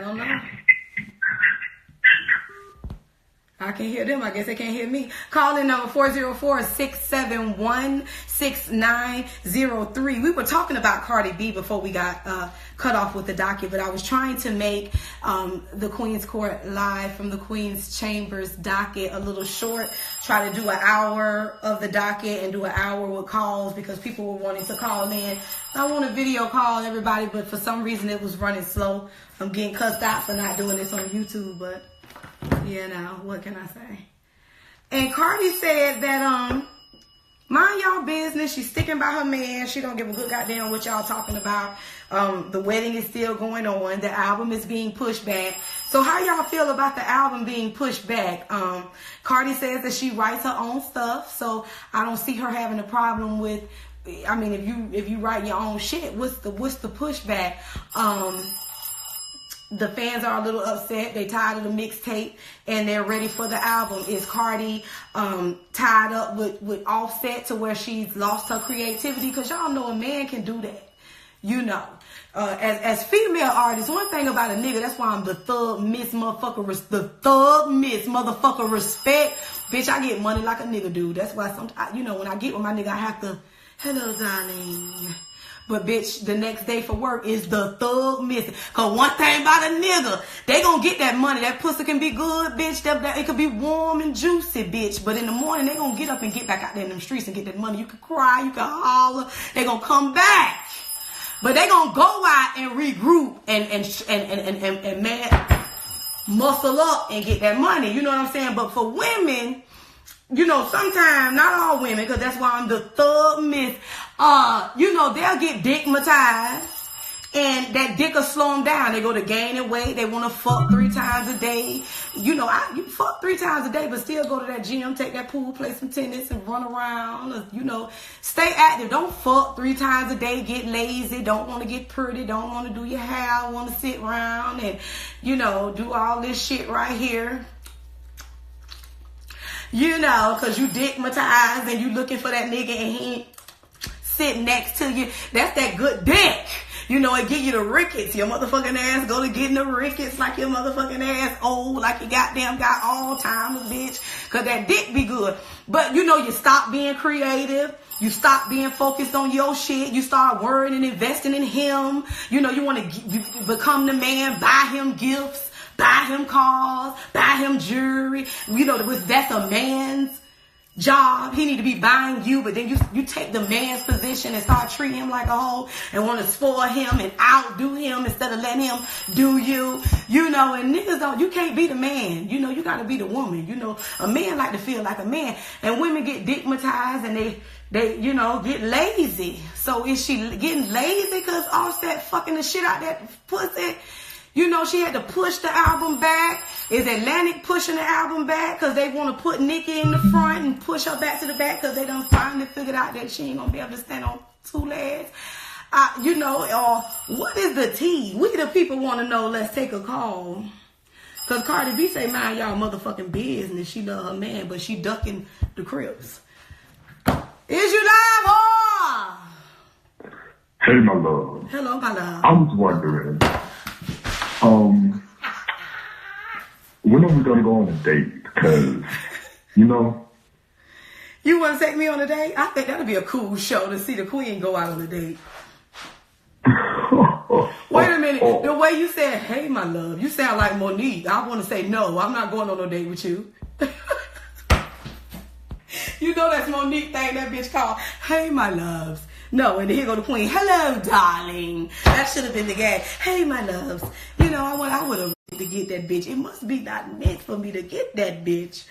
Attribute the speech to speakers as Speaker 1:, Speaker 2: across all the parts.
Speaker 1: I don't know. I can hear them. I guess they can't hear me. Call in number 404-671-6903. We were talking about Cardi B before we got cut off with the docket, but I was trying to make the Queen's Court live from the Queen's Chambers docket a little short. Try to do an hour of the docket and do an hour with calls because people were wanting to call in. I want to video call everybody, but for some reason it was running slow. I'm getting cussed out for not doing this on YouTube, but you know, what can I say? And Cardi said that, mind y'all business. She's sticking by her man. She don't give a good goddamn what y'all talking about. The wedding is still going on. The album is being pushed back. So how y'all feel about the album being pushed back? Cardi says that she writes her own stuff. So I don't see her having a problem with, I mean, if you write your own shit, what's the pushback? The fans are a little upset. They tired of the mixtape and they're ready for the album. Is Cardi tied up with Offset to where she's lost her creativity? Because y'all know a man can do that. You know. As female artists, one thing about a nigga, that's why I'm the thug miss motherfucker respect. Bitch, I get money like a nigga do. That's why sometimes, you know, when I get with my nigga, I have to, hello, darling. But bitch, the next day for work is the thug missing. Cause one thing about a nigga, they gonna get that money. That pussy can be good, bitch. It could be warm and juicy, bitch. But in the morning, they gonna get up and get back out there in them streets and get that money. You can cry, you can holler. They gonna come back. But they gonna go out and regroup and man, muscle up and get that money. You know what I'm saying? But for women, you know, sometimes, not all women, because that's why I'm the thug miss. You know, they'll get dickmatized, and that dick will slow them down. They go to gaining weight. They want to fuck 3 times a day. You know, you fuck 3 times a day, but still go to that gym, take that pool, play some tennis, and run around. Or, you know, stay active. Don't fuck 3 times a day. Get lazy. Don't want to get pretty. Don't want to do your hair. Want to sit around and, you know, do all this shit right here. You know, because you dickmatized and you looking for that nigga and he ain't sitting next to you. That's that good dick. You know, it give you the rickets. Your motherfucking ass go to getting the rickets like your motherfucking ass old, like you goddamn got Alzheimer's, bitch. Because that dick be good. But, you know, you stop being creative. You stop being focused on your shit. You start worrying and investing in him. You know, you want to become the man, buy him gifts. Buy him cars, buy him jewelry. You know, that's a man's job. He need to be buying you, but then you take the man's position and start treating him like a hoe and want to spoil him and outdo him instead of letting him do you. You know, and niggas you can't be the man. You know, you got to be the woman. You know, a man like to feel like a man. And women get dickmatized and they you know, get lazy. So is she getting lazy because Offset fucking the shit out that pussy? You know, she had to push the album back. Is Atlantic pushing the album back because they want to put Nicki in the front and push her back to the back because they done finally figured out that she ain't going to be able to stand on 2 legs? You know, what is the tea? We the people want to know. Let's take a call. Because Cardi B say, mind y'all motherfucking business. She love her man, but she ducking the Crips. Is you live, whore?
Speaker 2: Hey, my love.
Speaker 1: Hello, my love.
Speaker 2: I was wondering, when are we gonna go on a date? Because, you know.
Speaker 1: You want to take me on a date? I think that'd be a cool show to see the Queen go out on a date. Wait a minute. The way you said, hey, my love, you sound like Monique. I want to say, no, I'm not going on no date with you. You know that's Monique thing that bitch called, hey, my loves. No, and then here go the Queen. Hello, darling. That should have been the gag. Hey, my loves. You know, I would have to get that bitch. It must be not meant for me to get that bitch.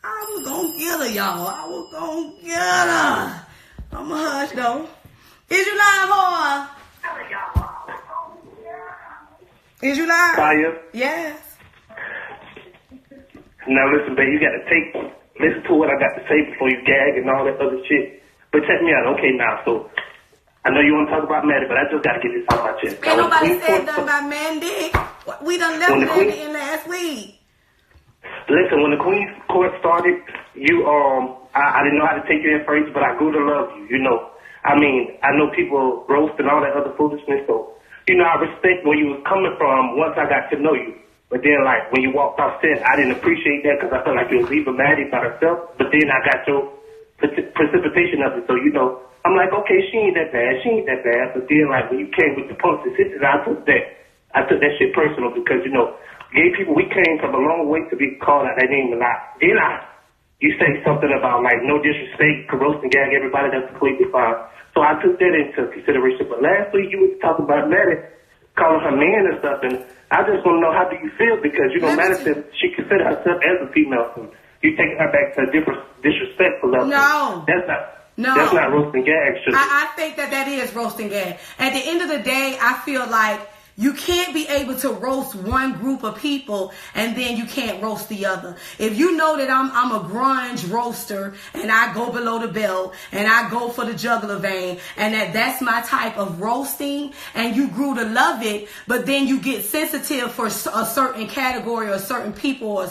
Speaker 1: I was gonna get her, y'all. I was gonna get her. I'm a hush, though. Is you live, whore? Is you live?
Speaker 3: Khia?
Speaker 1: Yes.
Speaker 3: Now listen, babe, you gotta listen to what I got to say before you gag and all that other shit. But check me out, okay, now, so I know you want to talk about Maddie, but I just got to get this off my chest.
Speaker 1: Ain't nobody said nothing about Mandy. We done left Mandy in last week.
Speaker 3: Listen, when the Queen's Court started, I didn't know how to take you at first, but I grew to love you, you know. I mean, I know people roast and all that other foolishness, so you know, I respect where you was coming from once I got to know you. But then, like, when you walked off set, I didn't appreciate that because I felt like you was leaving Maddie by herself. But then I got your precipitation of it. So, you know, I'm like, okay, she ain't that bad. But then, like, when you came with the punks and sisters, I took that shit personal because, you know, gay people, we came from a long way to be called out that name a lot. Then you say something about, like, no disrespect, roast and gag everybody, that's completely fine. So I took that into consideration. But last week, you was talking about Maddie calling her man and stuff, and I just want to know, how do you feel? Because, you know, Maddie said she considered herself as a female. So you taking her back to a different disrespectful level.
Speaker 1: No.
Speaker 3: That's not roast and gag.
Speaker 1: I think that is roast and gag. At the end of the day, I feel like you can't be able to roast one group of people and then you can't roast the other. If you know that I'm a grunge roaster and I go below the belt and I go for the jugular vein and that's my type of roasting and you grew to love it, but then you get sensitive for a certain category or certain people or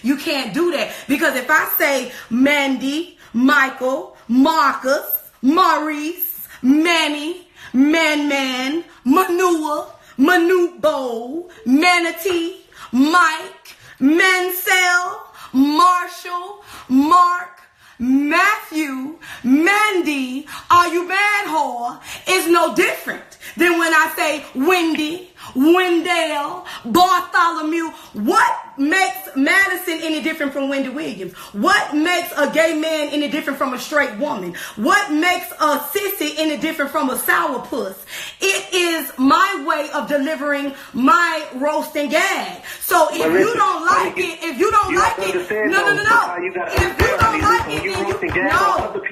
Speaker 1: you can't do that. Because if I say Mandy, Michael, Marcus, Maurice, Manny, Man, Manua, Manubo, Manatee, Mike, Mansell, Marshall, Mark, Matthew, Mandy, are you mad whore, is no different than when I say Wendy, Wendell, Bartholomew. What makes Madison any different from Wendy Williams? What makes a gay man any different from a straight woman? What makes a sissy any different from a sourpuss? It is my way of delivering my roast and gag. So if you don't like it, no. If you don't like it, then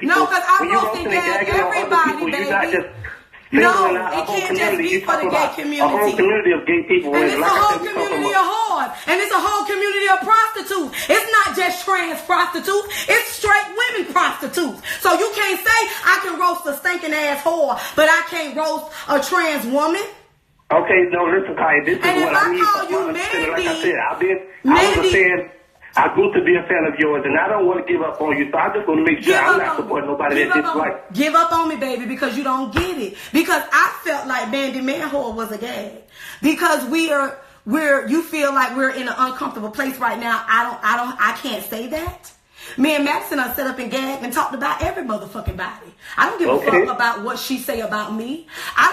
Speaker 1: no, because I roast and gag everybody, baby. No, it can't just be for the gay community.
Speaker 3: A whole community of gay people.
Speaker 1: And it's a whole community of whores. And it's a whole community of prostitutes. It's not just trans prostitutes. It's straight women prostitutes. So you can't say I can roast a stinking ass whore, but I can't roast a trans woman.
Speaker 3: Okay, no, listen, Khia, this is what I mean.
Speaker 1: Call you Mandy,
Speaker 3: I was a fan. I grew to be a fan of yours, and I don't want to give up on you, so I just want to make sure I'm not supporting nobody that dislikes.
Speaker 1: Give up on me, baby, because you don't get it. Because I felt like Mandy Manhole was a gag. Because you feel like we're in an uncomfortable place right now. I can't say that. Me and Madison are set up and gagged and talked about every motherfucking body. I don't give a fuck about what she say about me. I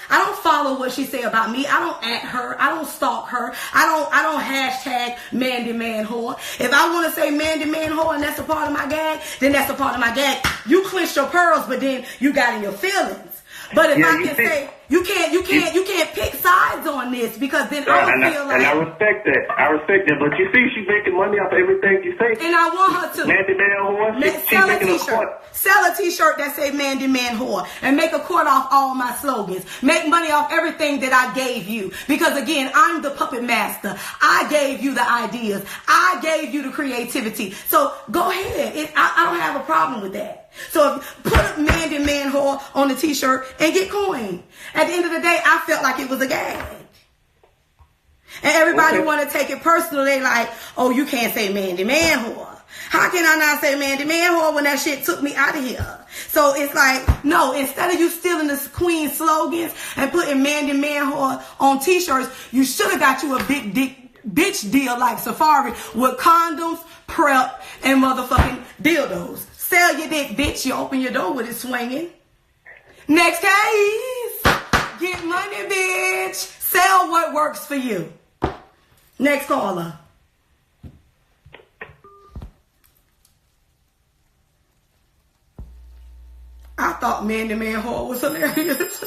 Speaker 1: don't follow what she say about me. I don't at her. I don't stalk her. I don't hashtag Mandy Man whore. If I want to say Mandy Man whore and that's a part of my gag, then that's a part of my gag. You clench your pearls, but then you got in your feelings. But if I can say you can't pick sides on this because then I don't feel like.
Speaker 3: And I respect that. But you see, she's making money off everything you say.
Speaker 1: And I want her to.
Speaker 3: Mandy Man whore. She's making a court.
Speaker 1: Sell a t-shirt that say Mandy Man whore and make a court off all my slogans. Make money off everything that I gave you. Because again, I'm the puppet master. I gave you the ideas. I gave you the creativity. So go ahead. I don't have a problem with that. So put Mandy Man whore on the t-shirt and get coin. At the end of the day, I felt like it was a gag. And everybody want to take it personal. They like, oh, you can't say Mandy Man whore. How can I not say Mandy Man whore when that shit took me out of here? So it's like, no, instead of you stealing the queen slogans and putting Mandy Man whore on t-shirts, you should have got you a big dick bitch deal like Safari with condoms, prep, and motherfucking dildos. Sell your dick, bitch. You open your door with it swinging. Next case. Get money, bitch. Sell what works for you. Next caller. I thought Mandy Man whore was hilarious.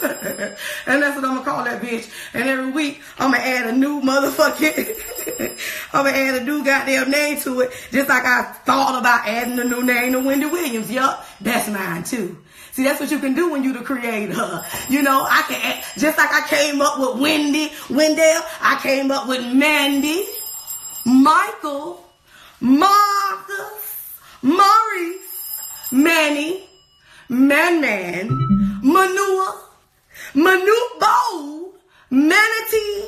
Speaker 1: And that's what I'm going to call that bitch. And every week, I'm going to add a new motherfucking, I'm going to add a new goddamn name to it. Just like I thought about adding a new name to Wendy Williams. Yup, that's mine too. See, that's what you can do when you the creator. You know, I can add, just like I came up with Wendell, I came up with Mandy, Michael, Marcus, Maurice, Manny, Man, Manua, Manubo, Manatee,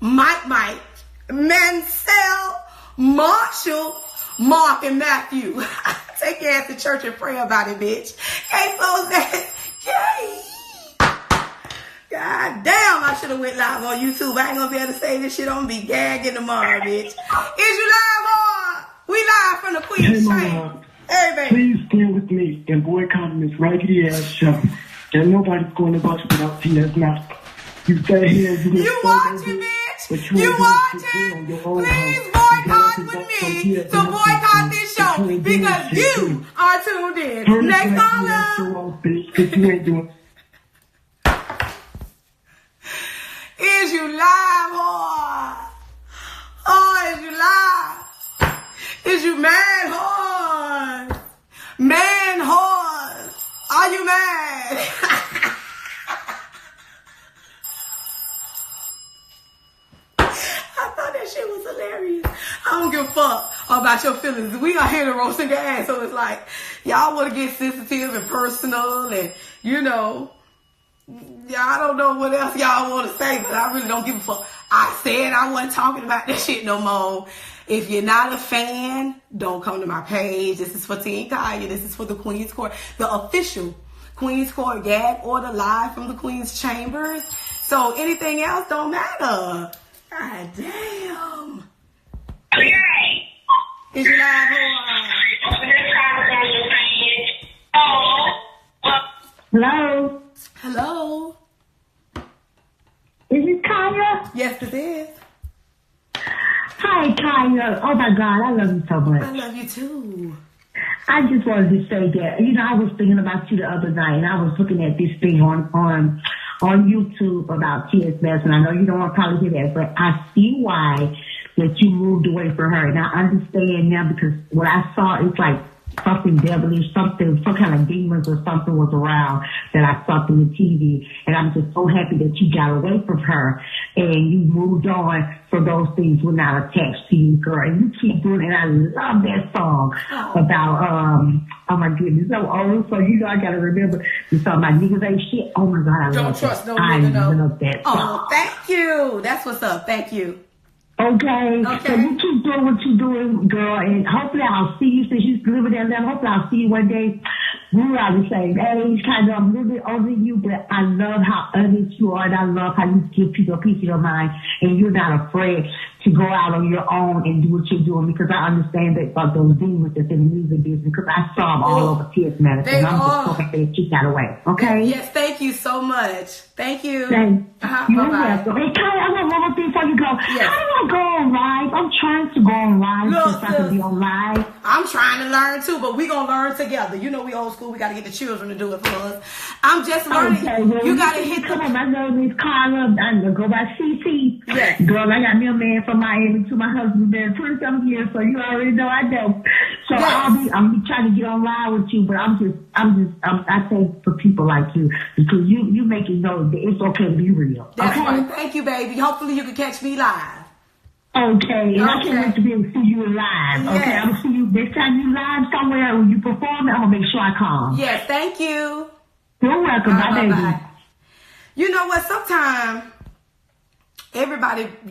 Speaker 1: Mike, Mansell, Marshall, Mark, and Matthew. Take your ass to church and pray about it, bitch. Hey, so that, God damn, I should have went live on YouTube. I ain't gonna be able to say this shit. I'm gonna be gagging tomorrow, bitch. Is you live on? We live from the Queen's Chamber. Hey, baby.
Speaker 4: Please stand with me and boycott this raggedy ass show. And nobody's going to watch without Tia's mouth. You stay here.
Speaker 1: You watching, bitch? You watching? Please boycott with me to boycott this show because you are tuned in. Next caller. Is you live, whore? Oh, is you live? Is you mad, whore? Man, whore? Are you mad? I thought that shit was hilarious. I don't give a fuck about your feelings. We are here to roast and gas, so it's like y'all want to get sensitive and personal, and you know. Yeah, I don't know what else y'all want to say, but I really don't give a fuck. I said I wasn't talking about that shit no more. If you're not a fan, don't come to my page. This is for Team Khia. This is for the Queen's Court, the official Queen's Court gag order live from the Queen's Chambers. So anything else don't matter. God damn. Is you live
Speaker 5: Hello?
Speaker 1: Hello?
Speaker 5: Is it Khia?
Speaker 1: Yes, this is.
Speaker 5: Hi, Khia. Oh my God, I love you so much.
Speaker 1: I love you too.
Speaker 5: I just wanted to say that, I was thinking about you the other night, and I was looking at this thing on YouTube about Tia's mess, and I know you don't want to probably hear that, but I see why that you moved away from her, and I understand now because what I saw is like something devilish, some kind of demons or something was around that I saw through the TV. And I'm just so happy that you got away from her and you moved on so those things were not attached to you, girl. And you keep doing it. And I love that song about, oh my goodness, so old. So, I got to remember the song about niggas ain't shit. Oh my God, I love
Speaker 1: trust
Speaker 5: that.
Speaker 1: no nigga, no.
Speaker 5: I love that song.
Speaker 1: Oh, thank you. That's what's up. Thank you.
Speaker 5: Okay. So you keep doing what you're doing, girl, and hopefully I'll see you since you live in that. Hopefully I'll see you one day. We're all the same age, kind of. I'm a little bit older than you, but I love how honest you are, and I love how you give people a piece of your mind, and you're not afraid to go out on your own and do what you're doing, because I understand that about those demons that's in the music business, because I saw them all over Tia's medicine. I'm just so happy that you got away. Okay?
Speaker 1: Yes, thank you so much. Thank you.
Speaker 5: You're welcome. Hey, Khia, I got one more thing before you go.
Speaker 1: Yes.
Speaker 5: How do I go on live? I'm trying to go on live since I can be on live.
Speaker 1: I'm trying to learn too, but we gonna learn together. We old school. We gotta get the children to do it for us. I'm just learning.
Speaker 5: Okay, well,
Speaker 1: you gotta hit
Speaker 5: Come on, my name is Carla. I'm gonna go by CC.
Speaker 1: Yes.
Speaker 5: Girl, I got me a man from Miami to my husband been 20-some years, so you already know I know. So yes. I'll be trying to get on live with you, but I say for people like you, because you make it know that it's okay to be real.
Speaker 1: That's
Speaker 5: okay?
Speaker 1: right. Thank you, baby. Hopefully you can catch me live.
Speaker 5: Okay, and I can't wait to be able to see you live.
Speaker 1: Yes.
Speaker 5: Okay, I'm gonna see you next time you live somewhere when you perform. I'm gonna make sure I come.
Speaker 1: Yes, thank you.
Speaker 5: You're welcome, my baby.
Speaker 1: Bye. You know what? Sometimes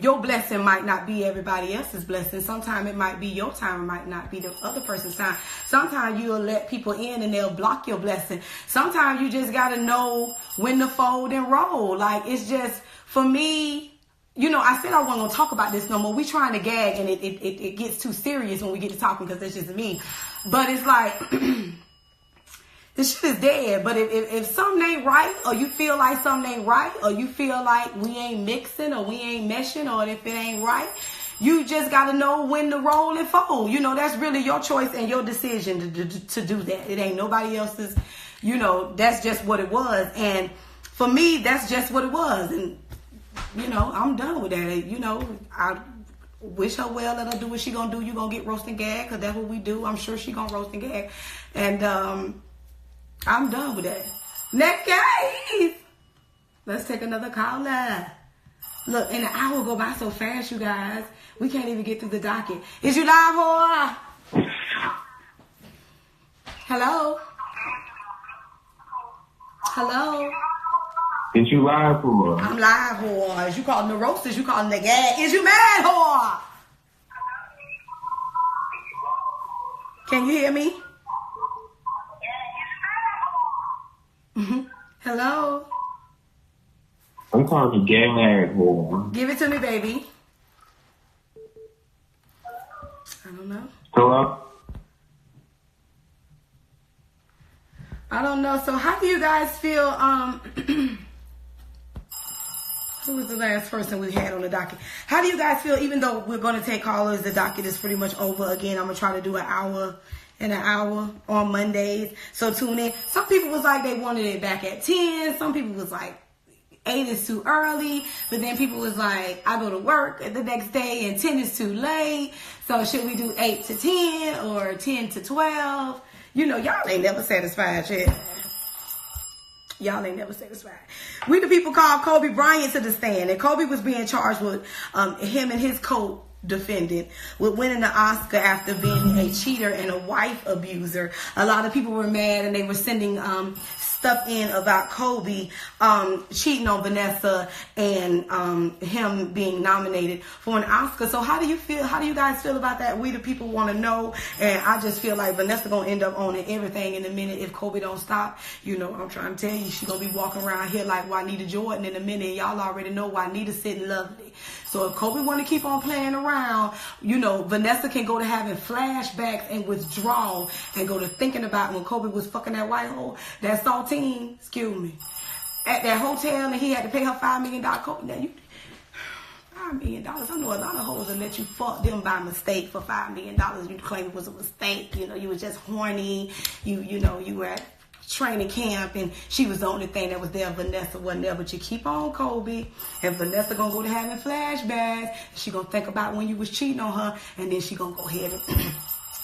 Speaker 1: your blessing might not be everybody else's blessing. Sometimes it might be your time. It might not be the other person's time. Sometimes you'll let people in and they'll block your blessing. Sometimes you just got to know when to fold and roll. Like, it's just, for me, I said I wasn't going to talk about this no more. We trying to gag and it gets too serious when we get to talking because that's just me. But it's like, this shit is dead. But if something ain't right, or you feel like something ain't right, or you feel like we ain't mixing, or we ain't meshing, or if it ain't right, you just got to know when to roll and fold. That's really your choice and your decision to do that. It ain't nobody else's, that's just what it was. And for me, that's just what it was. And, I'm done with that. I wish her well, let her do what she gonna do. You gonna get roast and gag, because that's what we do. I'm sure she gonna roast and gag. And I'm done with that. Next case. Let's take another caller. Look, and an hour go by so fast, you guys. We can't even get through the docket. Is you live, whore? Hello? Hello?
Speaker 2: Is you live, whore?
Speaker 1: I'm live, whore. Is you calling the roasters? You calling the gag? Is you mad, whore? Can you hear me? Hello?
Speaker 6: I'm calling you gay married whore.
Speaker 1: Give it to me, baby. I don't know.
Speaker 6: Hello?
Speaker 1: I don't know. So how do you guys feel? Who was the last person we had on the docket? How do you guys feel, even though we're going to take callers, the docket is pretty much over again. I'm going to try to do an hour on Mondays. So tune in. Some people was like they wanted it back at 10. Some people was like 8 is too early. But then people was like, I go to work the next day and 10 is too late. So should we do 8 to 10 or 10 to 12? You know, y'all ain't never satisfied yet. Y'all ain't never satisfied. We the people called Kobe Bryant to the stand, and Kobe was being charged with him and his co-defendant with winning the Oscar after being a cheater and a wife abuser. A lot of people were mad, and they were sending stuff in about Kobe cheating on Vanessa and him being nominated for an Oscar. So how do you feel? How do you guys feel about that? We the people want to know, and I just feel like Vanessa gonna end up owning everything in a minute if Kobe don't stop. You know, I'm trying to tell you, she gonna be walking around here like Juanita Jordan in a minute. Y'all already know Juanita's sitting lovely. So if Kobe want to keep on playing around, you know, Vanessa can go to having flashbacks and withdrawal and go to thinking about when Kobe was fucking that white hole, that saltine, excuse me, at that hotel, and he had to pay her $5 million. Now you, $5 million. I know a lot of hoes that let you fuck them by mistake for $5 million. You claim it was a mistake. You know, you were just horny. You know, you were at training camp and she was the only thing that was there. Vanessa wasn't there, but you keep on Kobe, and Vanessa gonna go to having flashbacks. She gonna think about when you was cheating on her, and then she gonna go ahead and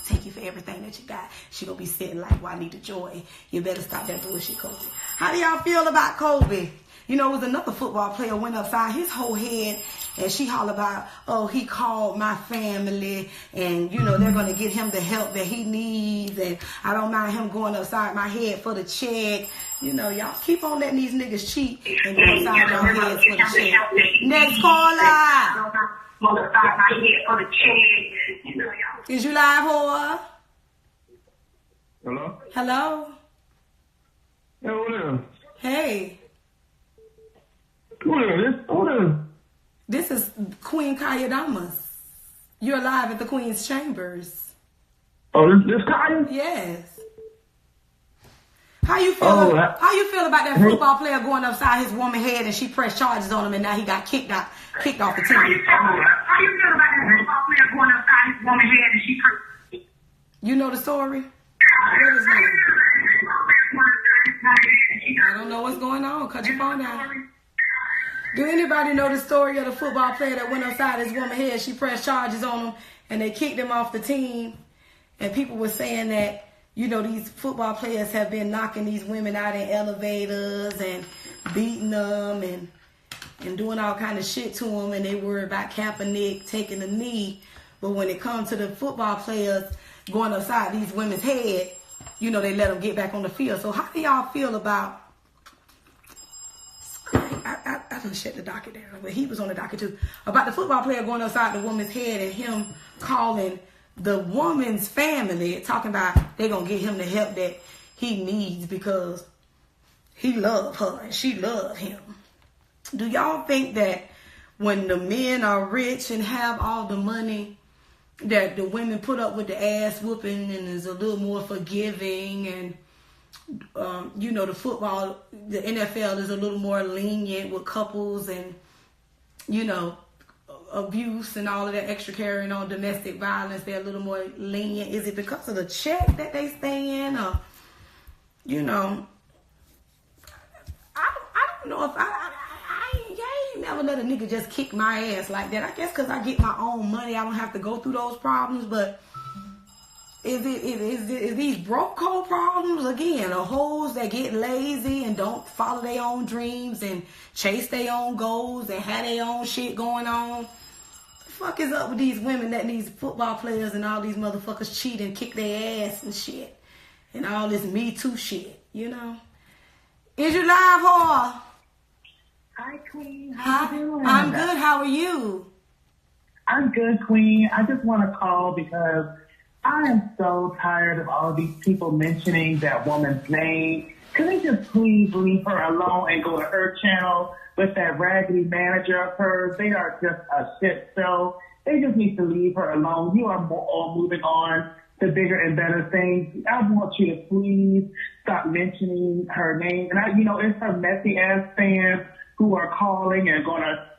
Speaker 1: take you for everything that you got. She gonna be sitting like Juanita Jordan. You better stop that bullshit, Kobe. How do y'all feel about Kobe? You know, it was another football player went upside his whole head, and she hollered about, oh, he called my family, and, you know, they're going to get him the help that he needs, and I don't mind him going upside my head for the check. You know, y'all keep on letting these niggas cheat and go upside your heads for the check. Next caller. Is you live, whore?
Speaker 6: Hello?
Speaker 1: Hello?
Speaker 6: Hey, what is?
Speaker 1: Hey.
Speaker 6: What is?
Speaker 1: This is Queen Khia Damas. You're live at the Queen's Chambers.
Speaker 6: Oh, this Khia?
Speaker 1: Yes. How you feel? How you feel about that football player going upside his woman's head and she pressed charges on him and now he got kicked off the team? How you feel about that football player going upside his woman's head and she pressed? You know the story? What is that? I don't know what's going on. Cut your phone down. Do anybody know the story of the football player that went upside his woman's head? She pressed charges on him and they kicked him off the team. And people were saying that, you know, these football players have been knocking these women out in elevators and beating them and doing all kind of shit to them. And they worried about Kaepernick taking a knee. But when it comes to the football players going upside these women's head, you know, they let them get back on the field. So how do y'all feel about... I done shut the docket down, but he was on the docket too. About the football player going upside the woman's head and him calling the woman's family, talking about they're going to get him the help that he needs because he loved her and she loved him. Do y'all think that when the men are rich and have all the money, that the women put up with the ass whooping and is a little more forgiving, and you know, the NFL is a little more lenient with couples and, you know, abuse and all of that extra carrying on domestic violence? They're a little more lenient. Is it because of the check that they stay in, or, you know, I don't know if I ain't never let a nigga just kick my ass like that. I guess because I get my own money, I don't have to go through those problems. But is these broke hoe problems again, or hoes that get lazy and don't follow their own dreams and chase their own goals and have their own shit going on? The fuck is up with these women that these football players and all these motherfuckers cheat and kick their ass and shit, and all this Me Too shit, you know? Is you live, whore?
Speaker 5: Hi, Queen. How you doing?
Speaker 1: I'm good. How are you?
Speaker 5: I'm good, Queen. I just want to call because I am so tired of all these people mentioning that woman's name
Speaker 7: Can they just please leave her alone and go to her channel with that raggedy manager of hers? They are just a shit show. They just need to leave her alone. You are all moving on to bigger and better things. I want you to please stop mentioning her name. And it's her messy ass fans who are calling and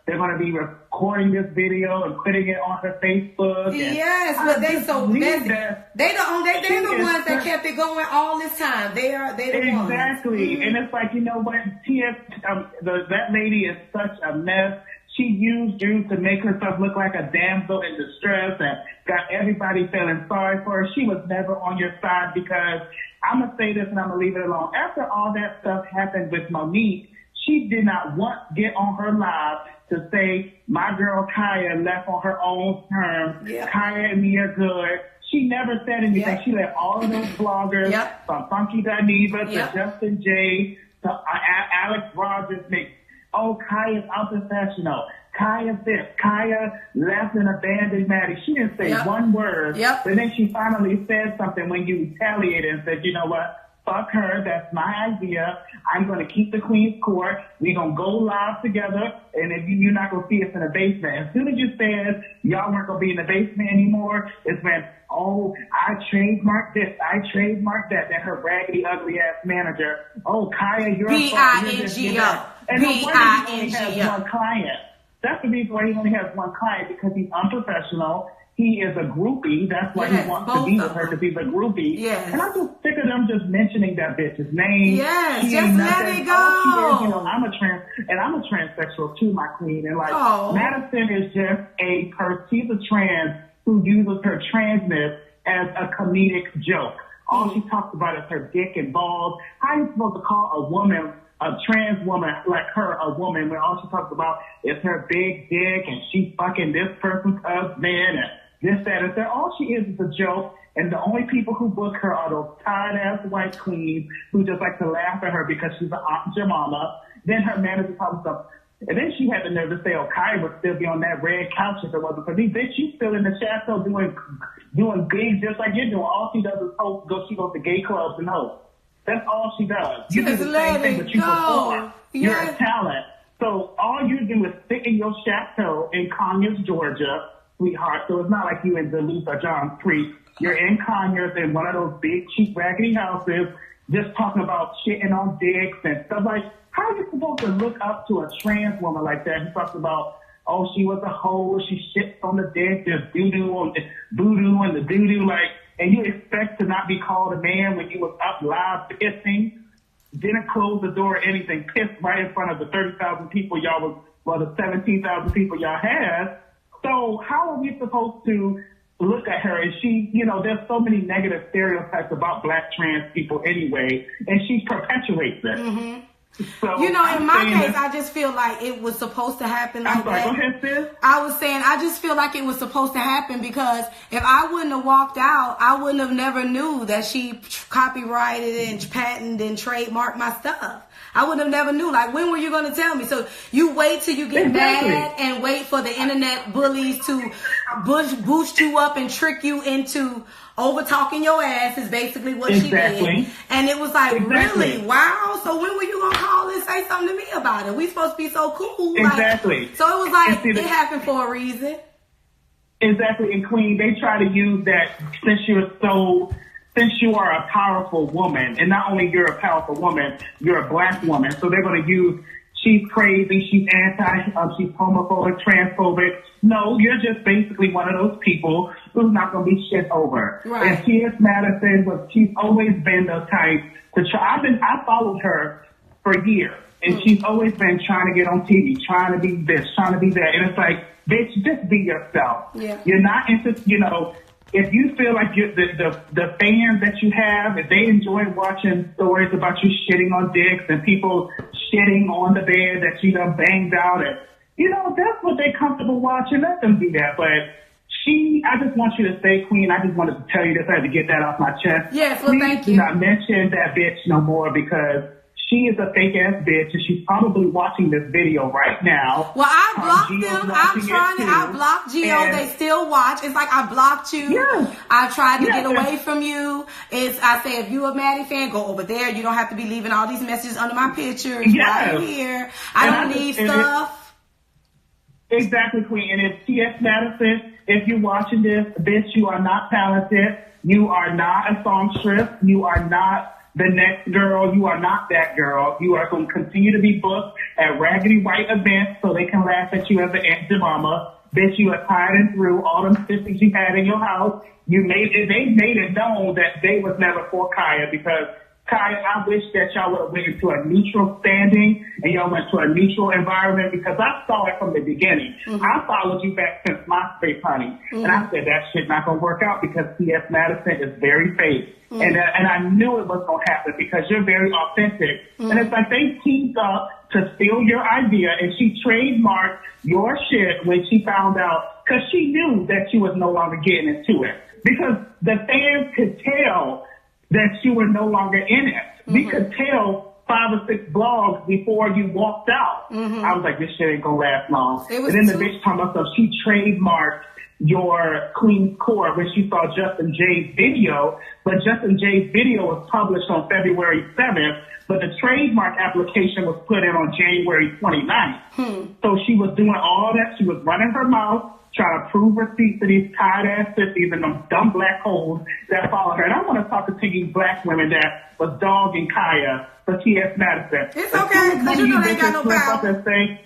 Speaker 7: they're gonna be recording this video and putting it on her Facebook.
Speaker 1: Yes, but they so messy. They're the ones that kept it going all this time. They the ones.
Speaker 7: Exactly. And it's like, you know what? That lady is such a mess. She used you to make herself look like a damsel in distress and got everybody feeling sorry for her. She was never on your side because I'm going to say this and I'm going to leave it alone. After all that stuff happened with Monique, she did not once get on her live to say, my girl Khia left on her own terms. Yeah. Khia and me are good. She never said anything. Yep. She let all of those bloggers, from Funky Dineva to Justin J to Alex Rogers make, oh, Khia's unprofessional. Khia this. Khia left and abandoned Maddie. She didn't say one word. Yep. But then she finally said something when you retaliated and said, you know what? Fuck her. That's my idea. I'm going to keep the Queen's Court. We're going to go live together. And if you're not going to see us in the basement. As soon as you said y'all weren't going to be in the basement anymore, it's when, oh, I trademarked this. I trademarked that. That her raggedy, ugly ass manager. Oh, Khia, you're
Speaker 1: P-I-N-G-O.
Speaker 7: And no wonder he only has one client. That's the reason why he only has one client, because he's unprofessional. He is a groupie. That's why he wants to be with her, because he's a groupie. Yes. And I'm just sick of them just mentioning that bitch's name.
Speaker 1: Yes, just let it go.
Speaker 7: I'm a transsexual too, my queen. And Madison is just she's a trans who uses her transness as a comedic joke. All she talks about is her dick and balls. How are you supposed to call a trans woman like her a woman when all she talks about is her big dick and she's fucking this person's husband and this, that, and that? All she is a joke, and the only people who book her are those tired-ass white queens who just like to laugh at her because she's an Aunt Jemima. Then her manager talks about, and then she had the nerve to say, oh, Khia would still be on that red couch if it wasn't for me. Bitch, she's still in the chateau doing gigs just like you're doing. All she does is host, she goes to gay clubs and host. That's all she does. You do the same thing, but you perform. You're a talent. So all you do is sit in your chateau in Conyers, Georgia, sweetheart. So it's not like you in Duluth or Johns Creek. You're in Conyers in one of those big, cheap, raggedy houses, just talking about shitting on dicks and stuff like. How are you supposed to look up to a trans woman like that who talks about, oh, she was a hoe, she shits on the dick, there's doo-doo on voodoo and the doo-doo, and you expect to not be called a man when you was up live pissing, didn't close the door or anything, pissed right in front of the 30,000 people the 17,000 people y'all had. So how are we supposed to look at her? And she, there's so many negative stereotypes about black trans people anyway, and she perpetuates it. Mm-hmm. So
Speaker 1: in my case, I just feel like it was supposed to happen like that.
Speaker 7: Go ahead, sis.
Speaker 1: I was saying, I just feel like it was supposed to happen because if I wouldn't have walked out, I wouldn't have never knew that she copyrighted and patented and trademarked my stuff. I would have never knew. Like, when were you going to tell me? So you wait till you get mad and wait for the internet bullies to boost you up and trick you into over talking your ass is basically what she did. And it was like, really? Wow. So when were you going to call and say something to me about it? We supposed to be so cool.
Speaker 7: Exactly.
Speaker 1: So it was like, it happened for a reason.
Speaker 7: Exactly. And Queen, they try to use that since you are a powerful woman, and not only you're a powerful woman, you're a black woman. So they're going to use, she's crazy, she's she's homophobic, transphobic. No, you're just basically one of those people who's not going to be shit over. Right. And T.S. Madison she's always been the type to try. I followed her for years, and she's always been trying to get on TV, trying to be this, trying to be that. And it's like, bitch, just be yourself. Yeah. You're not into, if you feel like the fans that you have, if they enjoy watching stories about you shitting on dicks and people shitting on the bed that you done banged out, and that's what they're comfortable watching, let them do that. But I just want you to say, Queen, I just wanted to tell you this. I had to get that off my chest.
Speaker 1: Yes, well, thank you.
Speaker 7: Please do not mention that bitch no more, because She is a fake ass bitch, and she's probably watching this video right now.
Speaker 1: Well, I blocked them. I blocked Gio. They still watch. It's like I blocked you.
Speaker 7: Yes.
Speaker 1: I tried to get away from you. I say, if you're a Maddie fan, go over there. You don't have to be leaving all these messages under my pictures right here. I don't need stuff.
Speaker 7: Exactly, Queen. And if T.S. Madison, if you're watching this, bitch, you are not talented. You are not a songstress. You are not the next girl. You are not that girl. You are going to continue to be booked at raggedy white events so they can laugh at you as an Aunt Jemima. Bitch, you are tired and through all them sisters you had in your house. They made it known that they was never for Khia, because Khia, I wish that y'all would have went into a neutral standing and y'all went to a neutral environment, because I saw it from the beginning. I followed you back since MySpace, honey. And I said that shit not going to work out because T.S. Madison is very fake. And I knew it was going to happen because you're very authentic. And it's like they teamed up to steal your idea, and she trademarked your shit when she found out, because she knew that you was no longer getting into it. Because the fans could tell that you were no longer in it. We could tell 5 or 6 blogs before you walked out. I was like, this shit ain't gonna last long. And then the bitch talking about stuff, she trademarked your Queen's Court when she saw Justin Jay's video, but Justin Jay's video was published on February 7th, but the trademark application was put in on January 29th. So she was doing all that. She was running her mouth, trying to prove receipts to these tired-ass sissies and them dumb black holes that follow her. And I want to talk to you black women that was dogging Khia for T.S. Madison.
Speaker 1: It's okay, because you know they got no power.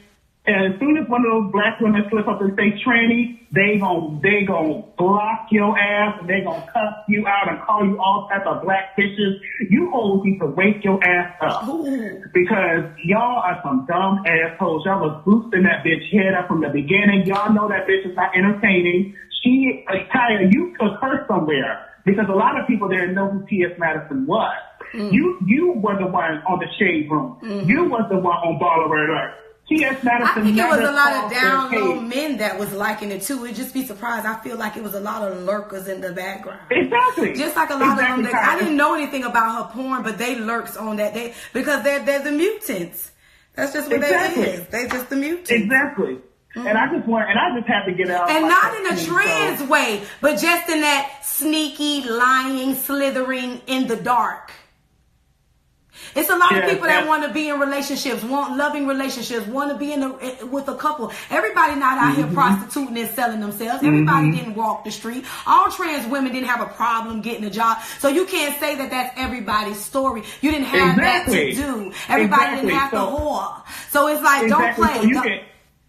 Speaker 7: And as soon as one of those black women slip up and say tranny, they gon' block your ass, and they gon' cuss you out and call you all types of black bitches. You hoes need to wake your ass up. Because y'all are some dumb assholes. Y'all was boosting that bitch head up from the beginning. Y'all know that bitch is not entertaining. Khia, you took her somewhere, because a lot of people didn't know who T.S. Madison was. You were the one on the Shade Room. You was the one on Baller Alert. T.S. Madison,
Speaker 1: I think it was a lot of down low men that was liking it too. It'd just be surprised. I feel like it was a lot of lurkers in the background.
Speaker 7: Exactly.
Speaker 1: Just like a lot of them. I didn't know anything about her porn, but they lurks on that day because they're the mutants. That's just what they is. They just the mutants.
Speaker 7: Exactly. And I just had to get out.
Speaker 1: And not in a trans way, but just in that sneaky, lying, slithering in the dark. It's a lot of people that want to be in relationships, want loving relationships, want to be with a couple. Everybody not out here prostituting and selling themselves. Everybody didn't walk the street. All trans women didn't have a problem getting a job. So you can't say that that's everybody's story. You didn't have that to do. Everybody didn't have the whore. So it's like, don't play.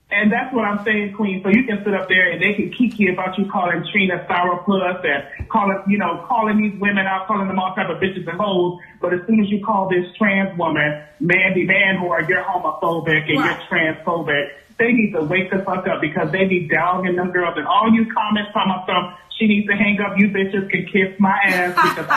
Speaker 7: And that's what I'm saying, Queen. So you can sit up there and they can kiki about you calling Trina sourpuss and calling these women out, calling them all type of bitches and hoes. But as soon as you call this trans woman Mandy Manwhore, you're homophobic and you're transphobic. They need to wake the fuck up, because they be dogging them girls. And all you comments from them, she needs to hang up. You bitches can kiss my ass, because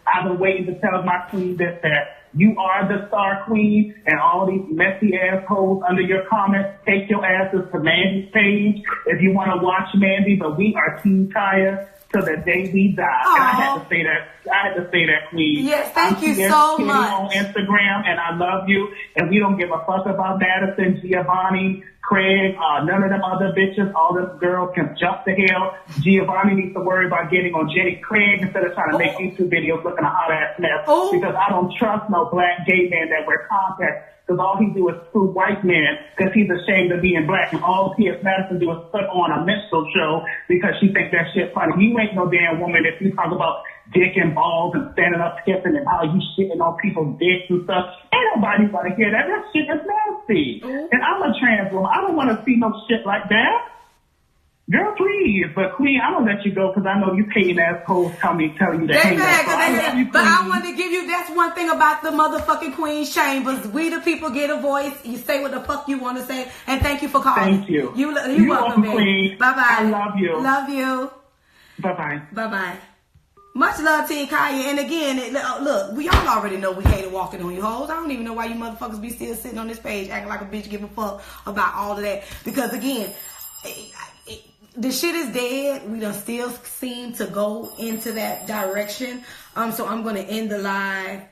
Speaker 7: I've been waiting to tell my queen that you are the star queen, and all these messy assholes under your comments, take your asses to Mandy's page if you want to watch Mandy, but we are Team Khia till the day we die. And I had to say that, Queen.
Speaker 1: Yes, thank you so much.
Speaker 7: On Instagram, and I love you, and we don't give a fuck about Madison, Giovanni, Craig, none of them other bitches. All them girls can jump to hell. Giovanni needs to worry about getting on Jenny Craig instead of trying to make YouTube videos looking a hot ass mess. Because I don't trust no black gay man that wear contacts, because all he do is screw white men because he's ashamed of being black. And all T.S. Madison do is put on a minstrel show because she thinks that shit funny. You ain't no damn woman if you talk about dick and balls and standing up skipping and how you shitting on people's dicks and stuff. Ain't nobody gonna hear that. That shit is nasty. And I'm a trans woman. I don't want to see no shit like that. Girl, please. But Queen, I'm gonna let you go because I know you paying assholes telling you to hang up.
Speaker 1: But I want to give you, that's one thing about the motherfucking Queen's Chambers. We the people get a voice. You say what the fuck you want to say. And thank you for calling.
Speaker 7: Thank you.
Speaker 1: You're welcome,
Speaker 7: Queen.
Speaker 1: Bye-bye.
Speaker 7: I love you.
Speaker 1: Love you.
Speaker 7: Bye-bye.
Speaker 1: Bye-bye. Much love, Team Khia. And again, look, we all already know we hated walking on you hoes. I don't even know why you motherfuckers be still sitting on this page acting like a bitch give a fuck about all of that. Because again, the shit is dead. We don't still seem to go into that direction. So I'm going to end the live.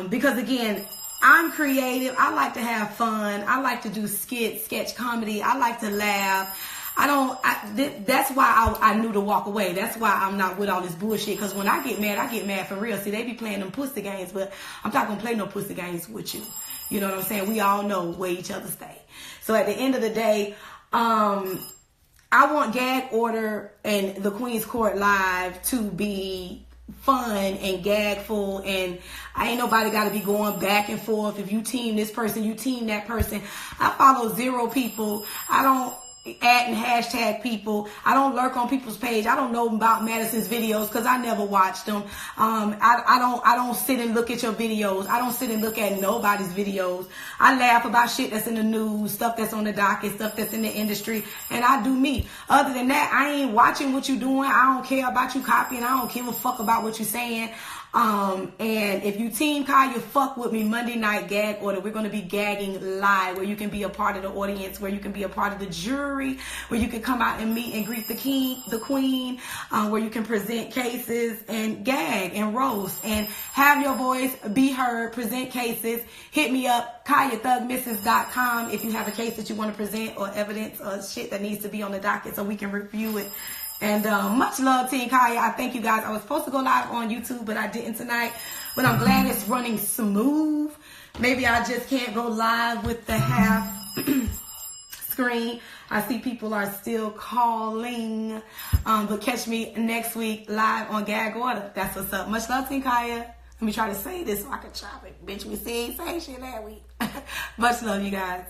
Speaker 1: Because again, I'm creative. I like to have fun. I like to do skits, sketch comedy. I like to laugh. That's why I knew to walk away. That's why I'm not with all this bullshit. Because when I get mad for real. See, they be playing them pussy games, but I'm not going to play no pussy games with you. You know what I'm saying? We all know where each other stay. So at the end of the day, I want Gagorder and the Queen's Court Live to be fun and gagful, and I ain't nobody got to be going back and forth. If you team this person, you team that person. I follow 0 people. I don't add and hashtag people. I don't lurk on people's page. I don't know about Madison's videos because I never watched them. I don't sit and look at your videos. I don't sit and look at nobody's videos. I laugh about shit that's in the news, stuff that's on the docket, stuff that's in the industry, and I do me. Other than that, I ain't watching what you doing. I don't care about you copying. I don't give a fuck about what you saying. And if you team Khia, fuck with me Monday night Gagorder. We're going to be gagging live, where you can be a part of the audience, where you can be a part of the jury, where you can come out and meet and greet the queen, where you can present cases and gag and roast and have your voice be heard, present cases. Hit me up, KhiaThugMrs.com, if you have a case that you want to present or evidence or shit that needs to be on the docket so we can review it. And much love, Team Khia. I thank you guys. I was supposed to go live on YouTube, but I didn't tonight. But I'm glad it's running smooth. Maybe I just can't go live with the half screen. I see people are still calling. But catch me next week live on Gagorder. That's what's up. Much love, Team Khia. Let me try to say this so I can chop it. Bitch, we say shit that week. Much love, you guys.